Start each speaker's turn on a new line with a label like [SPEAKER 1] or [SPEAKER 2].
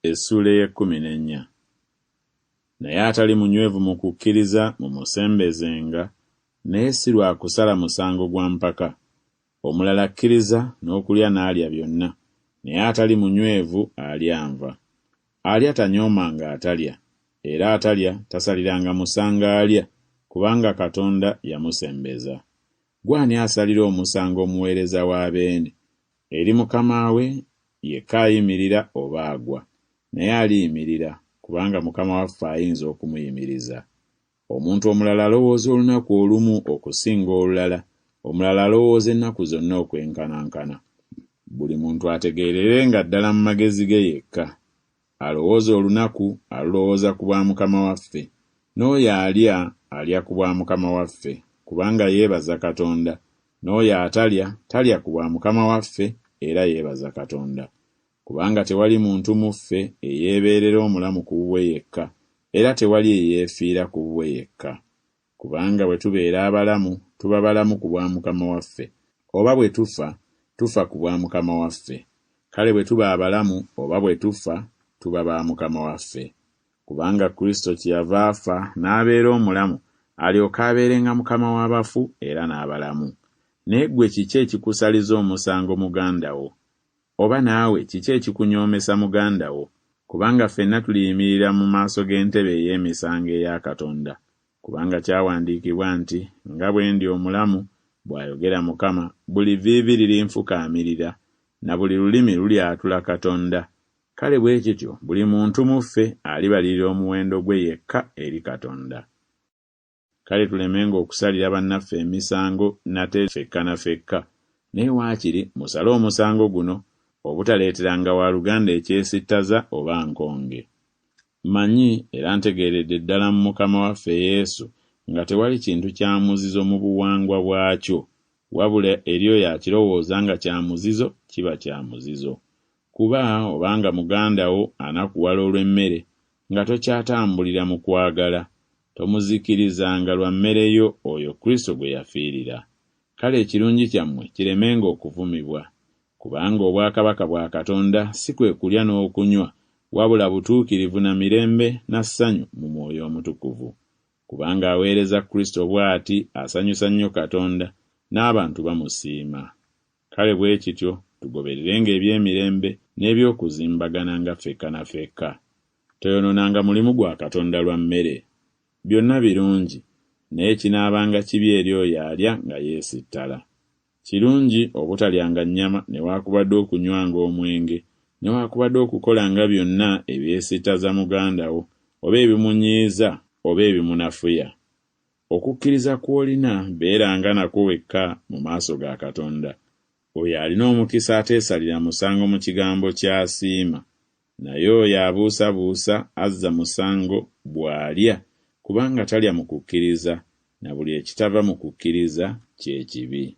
[SPEAKER 1] Essula 14. Naye atali munywevu mu kukkiriza mumusembezenga, naye si lwa kusala musango gwa mpaka. Omulala akkiriza n'okulya n'alya byonna, naye atali munywevu alya nva. Alya tanyoomanga atalya, era atalya tasaliranga musango alya, kubanga Katonda yamusembeza. Gwani asalira omusango omuweereza w'abeene? Eri Mukama we yekka ayimirira oba agwa, naye aliyimirira, kubanga Mukama waffe ayinza okumuyimiriza. Omuntu omulala alowooza olunaku olumu okusinga olulala, omulala alowooza ennaku zonna okwenkanankana. Buli muntu ategeererenga ddala mu magezi ge yekka. Alowooza olunaku alowooza ku bwa Mukama waffe, n'oyo alya ku bwa Mukama waffe, kubanga yeebaza Katonda, n'oyo atalya talya ku bwa Mukama waffe era yeebaza Katonda. Kubanga tewali muntu mu ffe eyeebeerera omulamu ku bubwe yekka, era tewali eyeefiira ku bubwe yekka. Kubanga bwe tubeera abalamu, tuba balamu ku bwa Mukama waffe, oba bwe tufa, tufa ku bwa Mukama waffe. Kale bwe tuba abalamu oba bwe tufa, tuba ba Mukama waffe. Kubanga Kristo kyeyava afa n'abeera omulamu, alyoka abeerenga Mukama w'abafu era n'abalamu. Naye ggwe kiki ekikusaliza omusango muganda wo? Oba naawe kiki ekikunyoomesa muganda wo? Kubanga ffenna tuliyimirira mu maaso g'entebe ey'emisango eya Katonda. Kubanga kyawandiikibwa nti, nga bwe ndi omulamu, bw'ayogera Mukama, buli vviivi lirinfukaamirira, na buli lulimi lulyatula Katonda. Kale bwe kityo buli muntu mu ffe alibalirira omuwendo gwe yekka eri Katonda. Kale tulemenga okusalira bannaffe emisango nate ffekka na ffekka, naye waakiri musale omusango guno obutaleeteranga waluganda ekyesittaza oba nkonge. Mmanyi era ntegeeredde ddala mu Mukama waffe Yesu nga tewali kintu kya muzizo mu buwangwa bwakyo, wabula eri oyo akirowooza nga kya muzizo kiba kya muzizo. Kuba obanga muganda wo anakuwala olw'emmere nga tokyatambulira mu kwagala, tomuzikirizanga lwa mmere yo oyo Kristo gwe yafiirira. Kale ekirungi kyammwe kiremenga okuvumibwa, kubanga obwakabaka bwa Katonda si kwe kulya n'okunywa, wabula butuukirivu na mirembe na ssanyu mu Mwoyo Omutukuvu. Kubanga aweereza Kristo bw'ati asanyusa nnyo Katonda, n'abantu bamusiima. Kale bwe kityo tugobererenga eby'emirembe n'eby'okuzimbagananga ffekka na ffekka. Toyonoonanga mulimu gwa Katonda lwa mmere. Byonna birungi, naye kinaabanga kibi eri oyo alya nga yeesittala. Kirungi obutalyanga nnyama newaakubadde okunywanga omwenge, newaakubadde okukolanga byonna ebyesittaza muganda wo, oba ebimunyiiza oba ebimunafuya. Okukkiriza kw'olina beeranga nakwo wekka mu maaso ga Katonda. Oyo alina omukisa ateesalira musango mu kigambo ky'asiima, naye oyo abuusabuusa azza musango bw'alya, kubanga talya mu kukkiriza, na buli ekitava mu kukkiriza kye kibi.